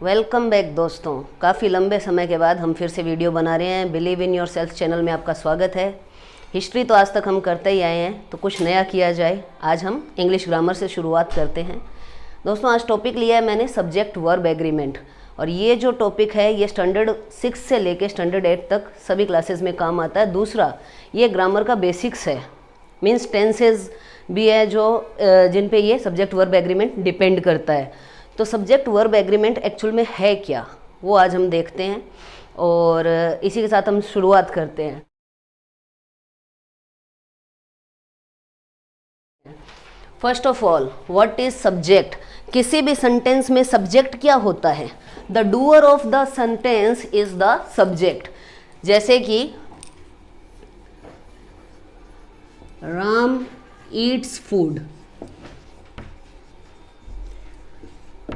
Welcome back दोस्तों। काफ़ी लंबे समय के बाद हम फिर से वीडियो बना रहे हैं। Believe in your self channel में आपका स्वागत है। हिस्ट्री तो आज तक हम करते ही आए हैं, तो कुछ नया किया जाए। आज हम इंग्लिश ग्रामर से शुरुआत करते हैं। दोस्तों आज टॉपिक लिया है मैंने सब्जेक्ट वर्ब एग्रीमेंट, और ये जो टॉपिक है ये स्टैंडर्ड 6 से लेके स्टैंडर्ड 8 तक सभी क्लासेस में काम आता है। दूसरा, ये ग्रामर का बेसिक्स है, मीन्स टेंसेज भी है जो जिन पे ये सब्जेक्ट वर्ब एग्रीमेंट डिपेंड करता है। तो सब्जेक्ट वर्ब एग्रीमेंट एक्चुअल में है क्या, वो आज हम देखते हैं और इसी के साथ हम शुरुआत करते हैं। First of all, what is subject? किसी भी सेंटेंस में सब्जेक्ट क्या होता है? The doer of the sentence is the subject. जैसे कि राम ईट्स फूड,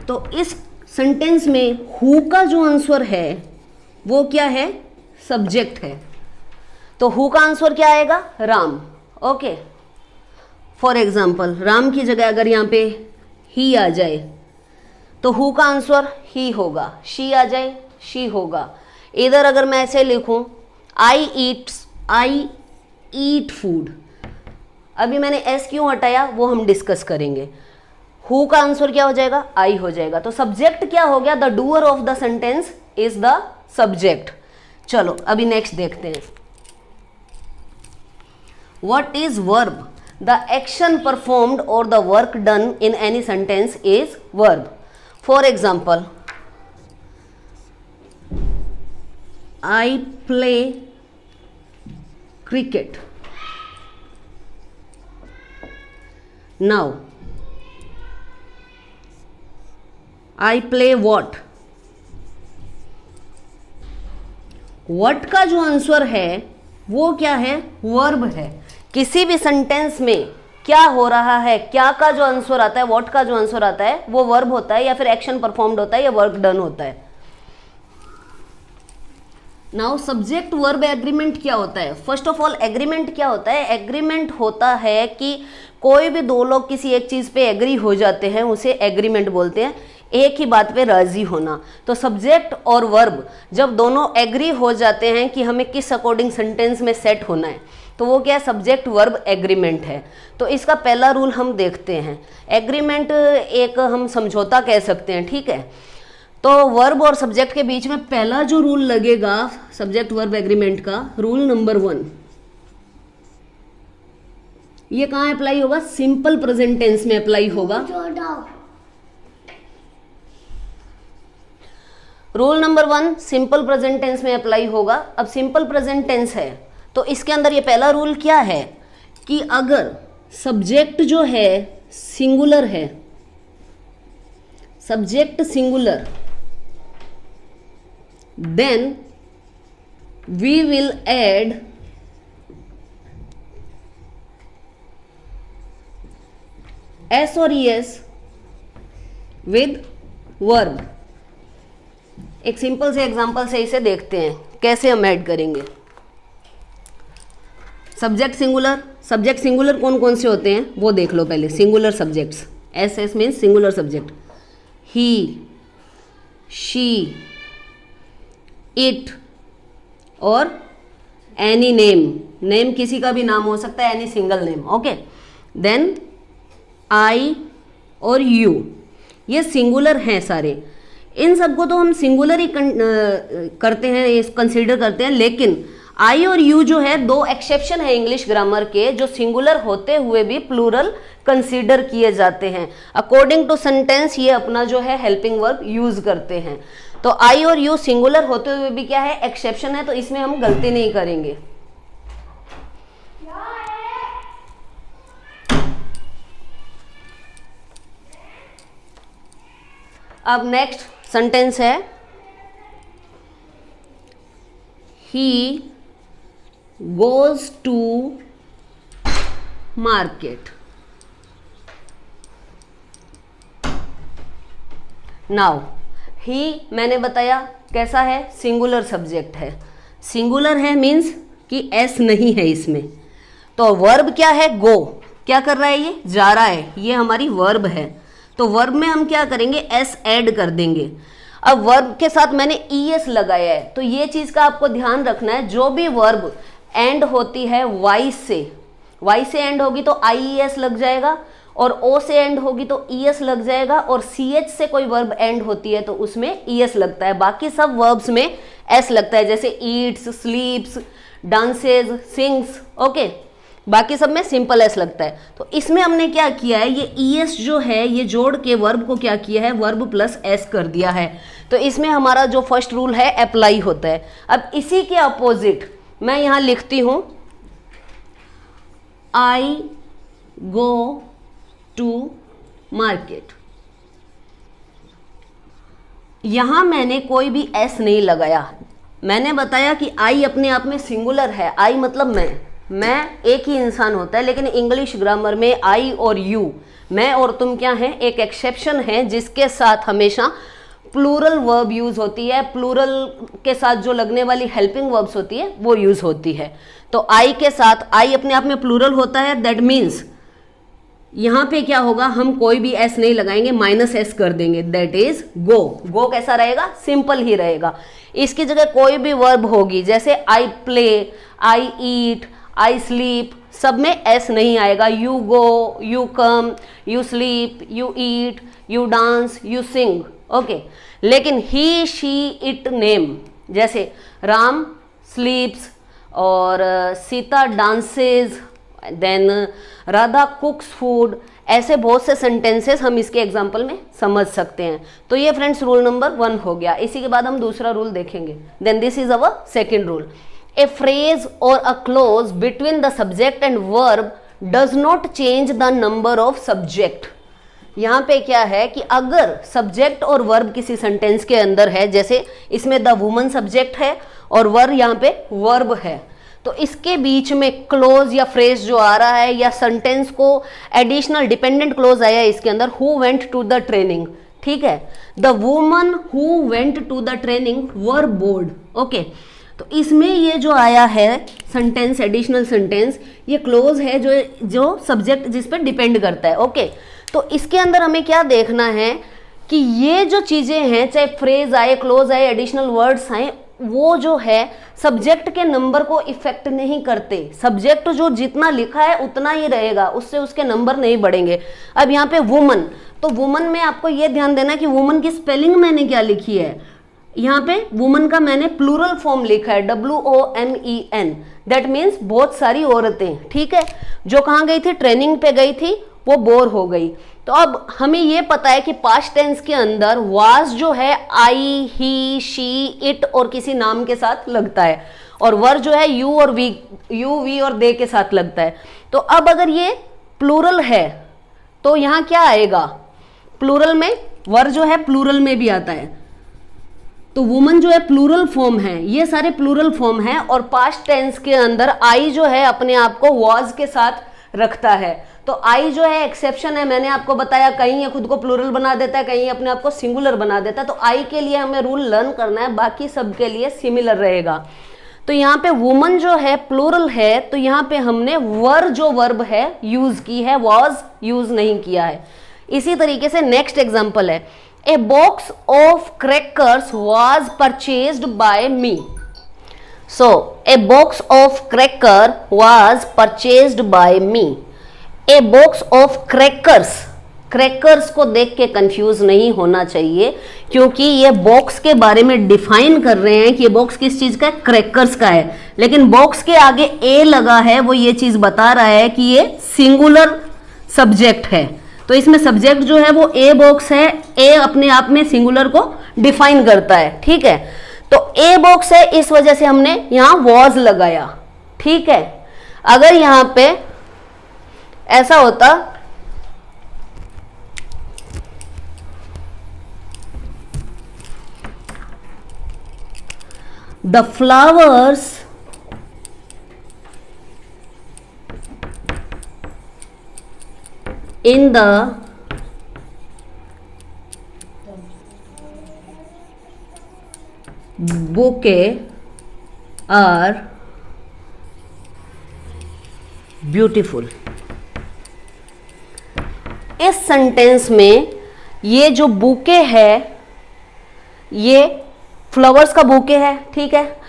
तो इस सेंटेंस में हु का जो आंसर है वो क्या है? सब्जेक्ट है। तो हु का आंसर क्या आएगा? Ram. Okay, for example Ram की जगह अगर यहाँ पे ही आ जाए तो हु का आंसर ही होगा, शी आ जाए शी होगा। इधर अगर मैं ऐसे लिखूं आई ईट फूड, अभी मैंने एस क्यों हटाया वो हम डिस्कस करेंगे। हु का आंसर क्या हो जाएगा? आई हो जाएगा। तो सब्जेक्ट क्या हो गया? The doer of the sentence is the subject. चलो अभी नेक्स्ट देखते हैं। What is verb? The action performed और the work done in any sentence is verb. For example, I play cricket. Now I play what? What का जो answer है वो क्या है? वर्ब है। किसी भी सेंटेंस में क्या हो रहा है, क्या का जो आंसर आता है, what का जो आंसर आता है वो वर्ब होता है, या फिर एक्शन परफॉर्म्ड होता है, या वर्क डन होता है। नाउ सब्जेक्ट वर्ब एग्रीमेंट क्या होता है? फर्स्ट ऑफ ऑल एग्रीमेंट क्या होता है? एग्रीमेंट होता है कि कोई भी दो लोग किसी एक चीज पे एग्री हो जाते हैं, उसे एग्रीमेंट बोलते हैं। एक ही बात पे राजी होना। तो सब्जेक्ट और वर्ब जब दोनों एग्री हो जाते हैं कि हमें किस अकॉर्डिंग सेंटेंस में सेट होना है, तो वो क्या है? सब्जेक्ट वर्ब एग्रीमेंट है। तो इसका पहला रूल हम देखते हैं। एग्रीमेंट एक हम समझौता कह सकते हैं, ठीक है। तो वर्ब और सब्जेक्ट के बीच में पहला जो रूल लगेगा सब्जेक्ट वर्ब एग्रीमेंट का, रूल नंबर 1, ये कहाँ अप्लाई होगा? सिंपल प्रेजेंट टेंस में अप्लाई होगा। Rule number 1 simple present tense में अप्लाई होगा। अब सिंपल प्रेजेंट टेंस है तो इसके अंदर ये पहला रूल क्या है कि अगर सब्जेक्ट जो है सिंगुलर है, subject singular, then we will add S और ईएस विद वर्ब। एक सिंपल से एग्जांपल से इसे देखते हैं कैसे हम ऐड करेंगे। सब्जेक्ट सिंगुलर, सब्जेक्ट सिंगुलर कौन कौन से होते हैं वो देख लो पहले। Singular subjects, S S means singular subject. He, she, it और एनी नेम, नेम किसी का भी नाम हो सकता है, any single name. Okay, then I और यू, ये सिंगुलर हैं सारे। इन सबको तो हम सिंगुलर ही करते हैं, कंसीडर करते हैं, लेकिन आई और यू जो है दो एक्सेप्शन है इंग्लिश ग्रामर के, जो सिंगुलर होते हुए भी प्लूरल कंसीडर किए जाते हैं। अकॉर्डिंग टू सेंटेंस ये अपना जो है हेल्पिंग वर्ब यूज करते हैं। तो आई और यू सिंगुलर होते हुए भी क्या है? एक्सेप्शन है, तो इसमें हम गलती नहीं करेंगे। अब नेक्स्ट सेंटेंस है he goes to market. Now he मैंने बताया कैसा है? सिंगुलर सब्जेक्ट है। सिंगुलर है मीन्स कि एस नहीं है इसमें। तो वर्ब क्या है? गो। क्या कर रहा है? ये जा रहा है, ये हमारी वर्ब है। तो वर्ब में हम क्या करेंगे? एस ऐड कर देंगे। अब वर्ब के साथ मैंने ईएस लगाया है, तो ये चीज का आपको ध्यान रखना है, जो भी वर्ब एंड होती है वाई से एंड होगी तो आईईएस लग जाएगा, और ओ से एंड होगी तो ईएस लग जाएगा, और सीएच से कोई वर्ब एंड होती है तो उसमें ईएस लगता है। बाकी सब वर्ब्स में एस लगता है, जैसे ईट्स, स्लीप्स, डांसेज, सिंग्स, ओके। बाकी सब में सिंपल एस लगता है। तो इसमें हमने क्या किया है, ये ईएस जो है ये जोड़ के वर्ब को क्या किया है, वर्ब प्लस एस कर दिया है। तो इसमें हमारा जो फर्स्ट रूल है अप्लाई होता है। अब इसी के अपोजिट मैं यहां लिखती हूं आई गो टू मार्केट। यहां मैंने कोई भी एस नहीं लगाया। मैंने बताया कि आई अपने आप में सिंगुलर है, आई मतलब मैं एक ही इंसान होता है, लेकिन इंग्लिश ग्रामर में आई और यू, मैं और तुम क्या है, एक एक्सेप्शन है जिसके साथ हमेशा प्लूरल वर्ब यूज होती है। प्लूरल के साथ जो लगने वाली हेल्पिंग वर्ब्स होती है वो यूज होती है। तो आई के साथ, आई अपने आप में प्लूरल होता है, दैट मीन्स यहां पे क्या होगा, हम कोई भी एस नहीं लगाएंगे, माइनस एस कर देंगे, दैट इज गो। गो कैसा रहेगा, सिंपल ही रहेगा। इसकी जगह कोई भी वर्ब होगी, जैसे I play, I eat, I sleep, सब में एस नहीं आएगा। You go, you come, you sleep, you eat, you dance, you sing, okay. लेकिन ही, शी, इट, नेम, जैसे राम स्लीप्स और Sita dances, then Radha cooks food, ऐसे बहुत से सेंटेंसेस हम इसके एग्जाम्पल में समझ सकते हैं। तो ये फ्रेंड्स रूल नंबर 1 हो गया। इसी के बाद हम दूसरा रूल देखेंगे। Then this is our second rule. A phrase or a clause between the subject and verb does not change the number of subject। यहाँ पे क्या है कि अगर सब्जेक्ट और वर्ब किसी सेंटेंस के अंदर है, जैसे इसमें द वुमन सब्जेक्ट है और वर्ब यहाँ पे वर्ब है, तो इसके बीच में क्लोज या फ्रेज जो आ रहा है या सेंटेंस को एडिशनल डिपेंडेंट क्लोज आया है इसके अंदर, who went to the training, ठीक है। The woman who went to the training were bored, okay. तो इसमें ये जो आया है सेंटेंस, एडिशनल सेंटेंस, ये क्लोज है जो सब्जेक्ट जिस पर डिपेंड करता है, ओके। तो इसके अंदर हमें क्या देखना है कि ये जो चीजें हैं, चाहे फ्रेज आए, क्लोज आए, एडिशनल वर्ड्स आए, वो जो है सब्जेक्ट के नंबर को इफेक्ट नहीं करते। सब्जेक्ट जो जितना लिखा है उतना ही रहेगा, उससे उसके नंबर नहीं बढ़ेंगे। अब यहाँ पे वुमन, तो वुमन में आपको ये ध्यान देना कि वुमन की स्पेलिंग मैंने क्या लिखी है, यहाँ पे वुमन का मैंने प्लूरल फॉर्म लिखा है, WOMEN, दैट मीन्स बहुत सारी औरतें, ठीक है। जो कहाँ गई थी, ट्रेनिंग पे गई थी, वो बोर हो गई। तो अब हमें ये पता है कि पास्ट टेंस के अंदर वाज जो है आई, ही, शी, इट और किसी नाम के साथ लगता है, और वर जो है यू और वी, यू, वी और दे के साथ लगता है। तो अब अगर ये प्लूरल है तो यहाँ क्या आएगा, प्लूरल में वर जो है प्लूरल में भी आता है, तो वुमन जो है प्लूरल फॉर्म है, ये सारे प्लूरल फॉर्म है। और पास्ट टेंस के अंदर आई जो है अपने आप को वाज के साथ रखता है, तो आई जो है एक्सेप्शन है। मैंने आपको बताया, कहीं ये खुद को प्लूरल बना देता है, कहीं अपने आप को सिंगुलर बना देता है। तो आई के लिए हमें रूल लर्न करना है, बाकी सब के लिए सिमिलर रहेगा। तो यहाँ पे वुमन जो है प्लूरल है, तो यहाँ पे हमने वर जो वर्ब है यूज की है, वाज यूज नहीं किया है। इसी तरीके से नेक्स्ट एग्जांपल है, A box of crackers was purchased by me. So, a box of cracker was purchased by me. A box of crackers. Crackers को देख के कंफ्यूज नहीं होना चाहिए, क्योंकि ये बॉक्स के बारे में डिफाइन कर रहे हैं कि ये बॉक्स किस चीज का है, क्रैकर्स का है। लेकिन बॉक्स के आगे ए लगा है, वो ये चीज बता रहा है कि ये सिंगुलर सब्जेक्ट है। तो इसमें सब्जेक्ट जो है वो ए बॉक्स है, ए अपने आप में सिंगुलर को डिफाइन करता है, ठीक है। तो ए बॉक्स है, इस वजह से हमने यहां वॉज लगाया, ठीक है। अगर यहां पे ऐसा होता the flowers in the bouquet are beautiful। इस सेंटेंस में ये जो बुके है ये फ्लावर्स का बुके है, ठीक है।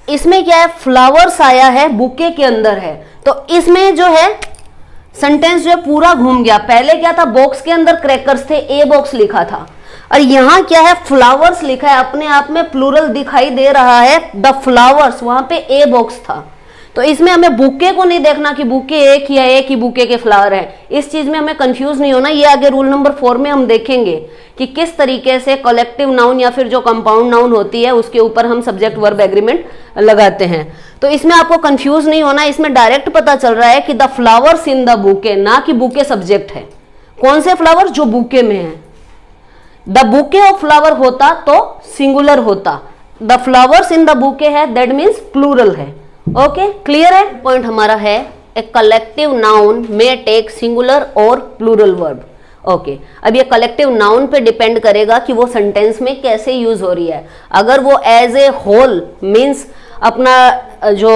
इसमें क्या है, फ्लावर्स आया है बुके के अंदर है, तो इसमें जो है सेंटेंस जो है पूरा घूम गया। पहले क्या था, बॉक्स के अंदर क्रैकर्स थे, ए बॉक्स लिखा था, और यहां क्या है, फ्लावर्स लिखा है, अपने आप में प्लूरल दिखाई दे रहा है, द फ्लावर्स, वहां पे ए बॉक्स था। तो इसमें हमें बुके को नहीं देखना कि बुके एक या एक ही बुके के फ्लावर है, इस चीज में हमें कंफ्यूज नहीं होना। ये आगे रूल नंबर 4 में हम देखेंगे कि किस तरीके से कलेक्टिव नाउन या फिर जो कंपाउंड नाउन होती है उसके ऊपर हम सब्जेक्ट वर्ब एग्रीमेंट लगाते हैं। तो इसमें आपको कंफ्यूज नहीं होना, इसमें डायरेक्ट पता चल रहा है कि the flowers in the bouquet, ना कि बुके सब्जेक्ट है। कौन से फ्लावर, जो बुके में है। द बुके ऑफ फ्लावर होता तो सिंगुलर होता, the flowers in the bouquet है, दैट मीन्स प्लूरल है। ओके, क्लियर है। पॉइंट हमारा है a collective noun may take singular और प्लूरल वर्ब। ओके, अब ये कलेक्टिव नाउन पे डिपेंड करेगा कि वो सेंटेंस में कैसे यूज हो रही है। अगर वो एज ए होल मीन्स अपना जो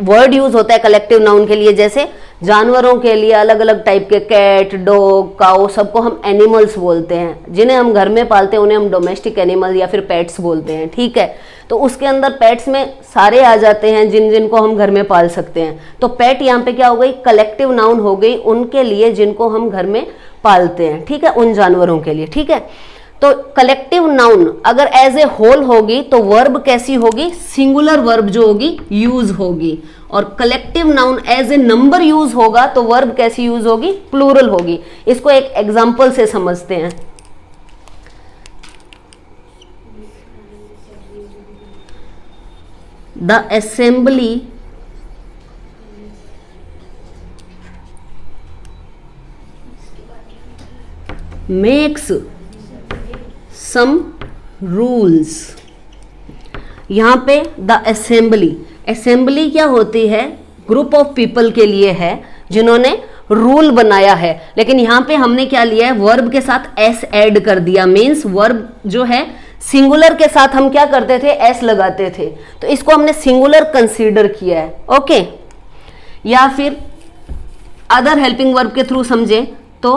वर्ड यूज होता है कलेक्टिव नाउन के लिए, जैसे जानवरों के लिए अलग अलग टाइप के कैट, डॉग, काऊ, सबको हम एनिमल्स बोलते हैं। जिन्हें हम घर में पालते हैं उन्हें हम डोमेस्टिक एनिमल या फिर पेट्स बोलते हैं, ठीक है। तो उसके अंदर पेट्स में सारे आ जाते हैं जिनको हम घर में पाल सकते हैं। तो पेट यहाँ पे क्या हो गई, कलेक्टिव नाउन हो गई उनके लिए जिनको हम घर में पालते हैं, ठीक है, उन जानवरों के लिए, ठीक है। तो कलेक्टिव नाउन अगर एज ए होल होगी तो वर्ब कैसी होगी, सिंगुलर वर्ब जो होगी यूज होगी। और collective noun as a number use होगा तो वर्ब कैसी यूज होगी, प्लूरल होगी। इसको एक एग्जांपल से समझते हैं। The assembly makes some rules. यहां पे द असेंबली क्या होती है, ग्रुप ऑफ पीपल के लिए है जिन्होंने रूल बनाया है। लेकिन यहां पे हमने क्या लिया है, वर्ब के साथ एस ऐड कर दिया। मीन्स वर्ब जो है सिंगुलर के साथ हम क्या करते थे, एस लगाते थे, तो इसको हमने सिंगुलर कंसीडर किया है। ओके, या फिर अदर हेल्पिंग वर्ब के थ्रू समझे तो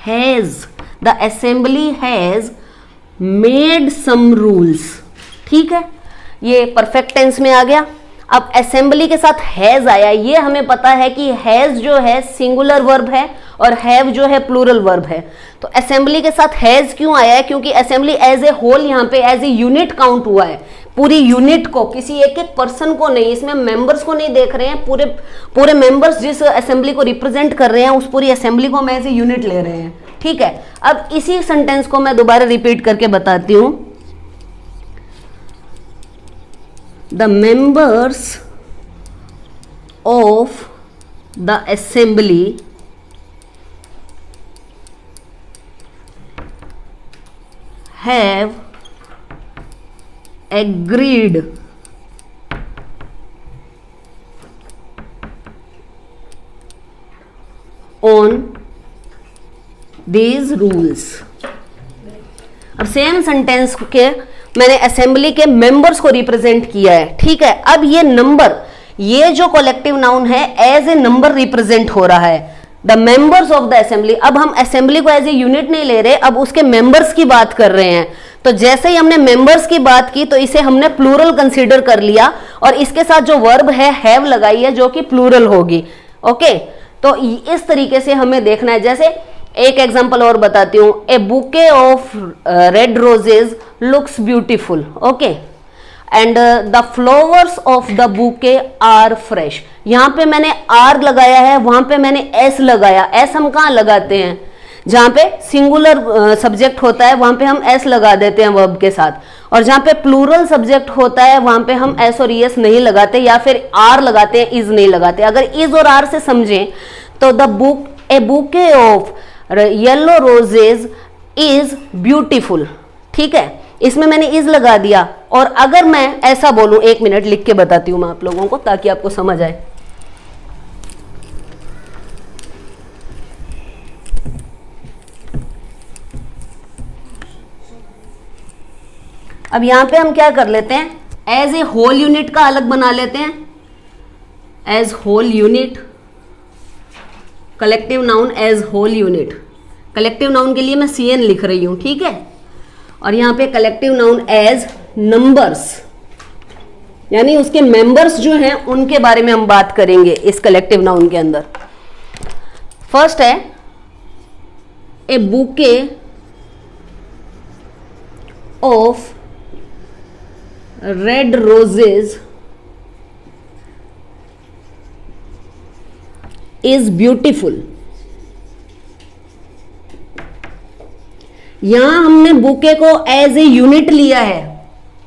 has, the assembly has made some rules, ठीक है। ये परफेक्ट टेंस में आ गया। अब असेंबली के साथ हैज आया, ये हमें पता है कि हैज जो है सिंगुलर वर्ब है और हैव जो है प्लूरल वर्ब है। तो असेंबली के साथ हैज क्यों आया है, क्योंकि असेंबली एज ए होल यहाँ पे एज ए यूनिट काउंट हुआ है, पूरी यूनिट को, किसी एक एक पर्सन को नहीं। इसमें मेंबर्स को नहीं देख रहे हैं, पूरे मेंबर्स जिस असेंबली को रिप्रेजेंट कर रहे हैं उस पूरी असेंबली को हम एज ए यूनिट ले रहे हैं, ठीक है। अब इसी सेंटेंस को मैं दोबारा रिपीट करके बताती हूं। The members of the assembly have agreed on these rules. अब सेम सेंटेंस के मैंने असेंबली के मेंबर्स को रिप्रेजेंट किया है, ठीक है। अब ये नंबर, ये जो कलेक्टिव नाउन है एज ए नंबर रिप्रेजेंट हो रहा है, the members of the assembly. अब हम असेंबली को एज ए यूनिट नहीं ले रहे, अब उसके मेंबर्स की बात कर रहे हैं। तो जैसे ही हमने मेंबर्स की बात की तो इसे हमने प्लूरल कंसीडर कर लिया और इसके साथ जो वर्ब है हैव लगाई है जो कि प्लूरल होगी। ओके, तो इस तरीके से हमें देखना है। जैसे एक एग्जांपल और बताती हूं, a bouquet of red roses looks beautiful, okay, and the flowers of the bouquet are fresh. यहां पे मैंने आर लगाया है, वहां पे मैंने एस लगाया। एस हम कहां लगाते हैं, जहां पे सिंगुलर सब्जेक्ट होता है वहां पे हम एस लगा देते हैं वर्ब के साथ, और जहां पे प्लूरल सब्जेक्ट होता है वहां पे हम एस और एस नहीं लगाते या फिर आर लगाते हैं, इज नहीं लगाते। अगर इज और आर से समझें तो the book, A bouquet of yellow roses is beautiful, ठीक है, इसमें मैंने इज लगा दिया। और अगर मैं ऐसा बोलूं, एक मिनट लिख के बताती हूं मैं आप लोगों को ताकि आपको समझ आए। अब यहां पे हम क्या कर लेते हैं, एज ए होल यूनिट का अलग बना लेते हैं, as whole unit, collective noun as whole unit. Collective noun के लिए मैं CN लिख रही हूं, ठीक है। और यहाँ पे कलेक्टिव नाउन एज नंबर्स, यानी उसके मेंबर्स जो हैं उनके बारे में हम बात करेंगे इस कलेक्टिव नाउन के अंदर। फर्स्ट है a bouquet of red roses is beautiful. यहां हमने बुके को एज ए यूनिट लिया है,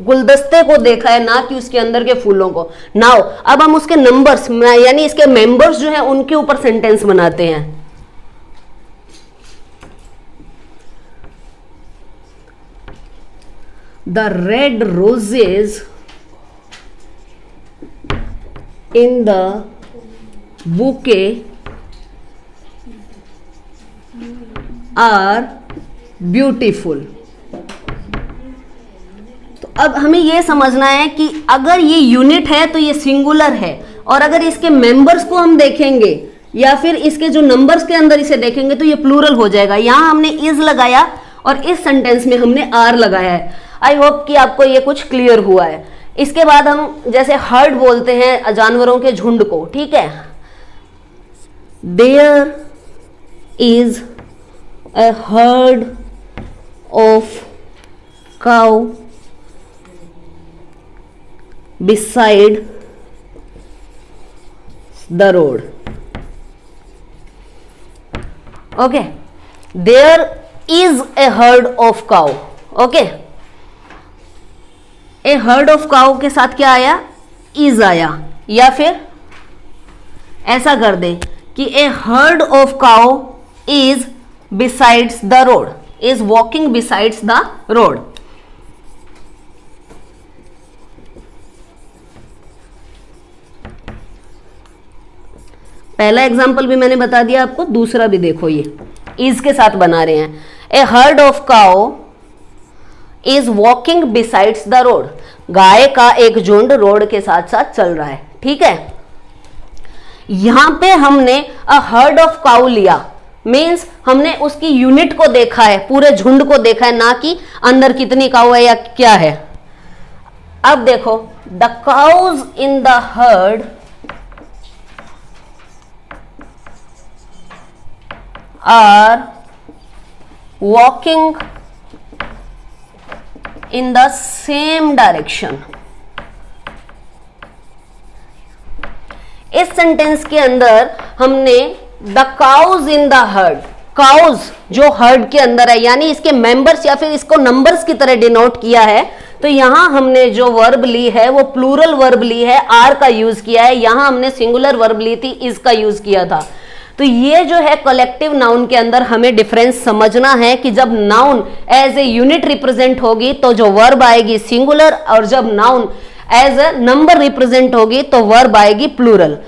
गुलदस्ते को देखा है, ना कि उसके अंदर के फूलों को। नाउ अब हम उसके नंबर्स यानी इसके मेंबर्स जो है उनके ऊपर सेंटेंस बनाते हैं। The red roses in the bouquet are beautiful. तो अब हमें यह समझना है कि अगर ये यूनिट है तो ये सिंगुलर है, और अगर इसके मेंबर्स को हम देखेंगे या फिर इसके जो नंबर्स के अंदर इसे देखेंगे तो ये प्लूरल हो जाएगा। यहां हमने इज लगाया और इस सेंटेंस में हमने आर लगाया है। आई होप कि आपको ये कुछ क्लियर हुआ है। इसके बाद हम जैसे हर्ड बोलते हैं जानवरों के झुंड को, ठीक है। There is a herd of cow beside the road. Okay, there is a herd of cow. Okay, a herd of cow के साथ क्या आया? is आया, या फिर ऐसा कर दे कि a herd of cow is besides the road, is walking besides the road. पहला एग्जांपल भी मैंने बता दिया आपको, दूसरा भी देखो, ये is के साथ बना रहे हैं। A herd of cow is walking besides the road. गाय का एक झुंड रोड के साथ साथ चल रहा है, ठीक है। यहां पे हमने a herd of cow लिया, मीन्स हमने उसकी यूनिट को देखा है, पूरे झुंड को देखा है, ना कि अंदर कितनी काऊ है या क्या है। अब देखो, the cows in the herd are walking in the same direction. इस सेंटेंस के अंदर हमने the cows in the herd, cows जो हर्ड के अंदर है, यानी इसके मेंबर्स या फिर इसको नंबर्स की तरह डिनोट किया है। तो यहां हमने जो वर्ब ली है वो प्लूरल वर्ब ली है, आर का यूज किया है। यहां हमने सिंगुलर वर्ब ली थी, इज का यूज किया था। तो ये जो है कलेक्टिव नाउन के अंदर हमें डिफरेंस समझना है कि जब noun as a unit represent होगी तो जो वर्ब आएगी सिंगुलर, और जब noun as a number represent होगी तो वर्ब आएगी प्लूरल।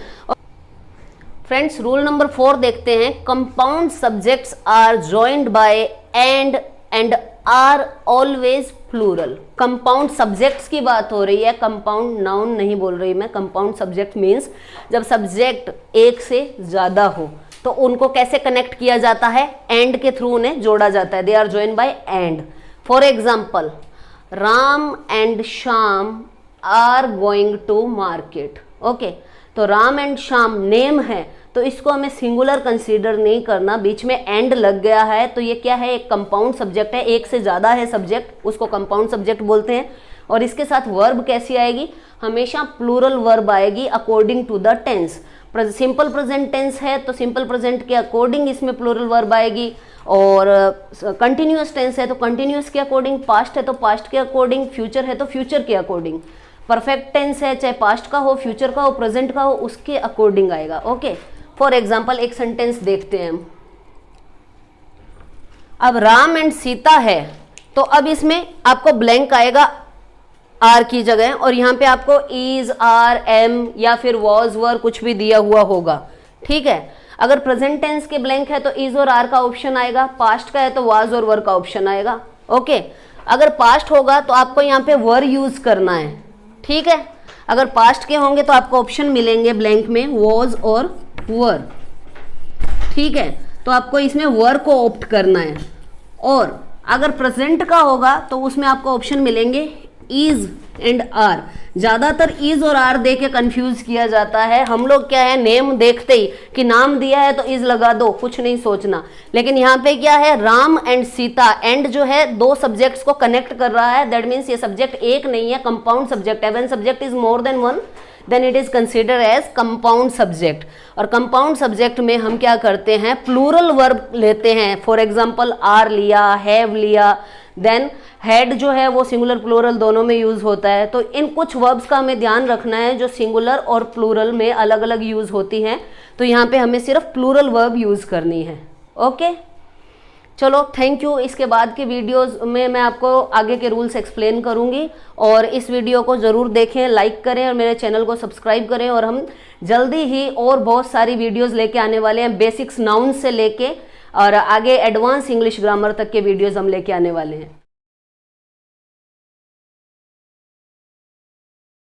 फ्रेंड्स, रूल नंबर 4 देखते हैं। Compound subjects are joined by and are always plural. Compound subjects की बात हो रही है, कंपाउंड नाउन नहीं बोल रही मैं। कंपाउंड सब्जेक्ट मीन्स जब सब्जेक्ट एक से ज्यादा हो तो उनको कैसे कनेक्ट किया जाता है? एंड के थ्रू उन्हें जोड़ा जाता है। They are joined by and. For example, Ram and Shyam are going to market. Okay, तो राम एंड श्याम नेम है, तो इसको हमें सिंगुलर कंसीडर नहीं करना, बीच में एंड लग गया है तो ये क्या है? एक कंपाउंड सब्जेक्ट है, एक से ज्यादा है सब्जेक्ट, उसको कंपाउंड सब्जेक्ट बोलते हैं। और इसके साथ वर्ब कैसी आएगी? हमेशा प्लूरल वर्ब आएगी according to the tense. Simple present tense है तो सिंपल प्रेजेंट के अकॉर्डिंग इसमें प्लूरल वर्ब आएगी, और कंटिन्यूअस टेंस है तो कंटिन्यूअस के अकॉर्डिंग, पास्ट है तो पास्ट के अकॉर्डिंग, फ्यूचर है तो फ्यूचर के अकॉर्डिंग, परफेक्ट टेंस है चाहे पास्ट का हो, फ्यूचर का हो, प्रेजेंट का हो, उसके अकॉर्डिंग आएगा। ओके, फॉर एग्जाम्पल एक सेंटेंस देखते हैं हम। अब राम एंड सीता है तो अब इसमें आपको ब्लैंक आएगा आर की जगह, और यहां पे आपको इज, आर, एम या फिर वॉज, वर कुछ भी दिया हुआ होगा। ठीक है, अगर प्रेजेंट टेंस के ब्लैंक है तो इज और आर का ऑप्शन आएगा, पास्ट का है तो वाज और वर का ऑप्शन आएगा। ओके, अगर पास्ट होगा तो आपको यहाँ पे वर यूज करना है। ठीक है, अगर पास्ट के होंगे तो आपको ऑप्शन मिलेंगे ब्लैंक में वॉज और वर। ठीक है, तो आपको इसमें वर को ऑप्ट करना है। और अगर प्रेजेंट का होगा तो उसमें आपको ऑप्शन मिलेंगे इज एंड आर। ज्यादातर इज और आर दे के कंफ्यूज किया जाता है। हम लोग क्या है, नेम देखते ही कि नाम दिया है तो इज लगा दो, कुछ नहीं सोचना। लेकिन यहाँ पे क्या है, राम एंड सीता, एंड जो है दो सब्जेक्ट्स को कनेक्ट कर रहा है। दैट मीन्स ये सब्जेक्ट एक नहीं है, कंपाउंड सब्जेक्ट है। When subject is more than one then it is consider as compound subject. और कंपाउंड सब्जेक्ट में हम क्या करते हैं, प्लूरल वर्ब लेते हैं। फॉर एग्जाम्पल आर लिया, हैव लिया, देन हैड जो है वो सिंगुलर प्लूरल दोनों में यूज होता है। तो इन कुछ वर्ब्स का हमें ध्यान रखना है जो सिंगुलर और प्लूरल में अलग अलग यूज होती हैं। तो यहाँ पे हमें सिर्फ प्लूरल वर्ब यूज करनी है। ओके, चलो थैंक यू। इसके बाद के वीडियोस में मैं आपको आगे के रूल्स एक्सप्लेन करूंगी, और इस वीडियो को ज़रूर देखें, लाइक करें और मेरे चैनल को सब्सक्राइब करें। और हम जल्दी ही और बहुत सारी वीडियोस लेके आने वाले हैं, बेसिक्स नाउन से लेके और आगे एडवांस इंग्लिश ग्रामर तक के वीडियोस हम लेके आने वाले हैं।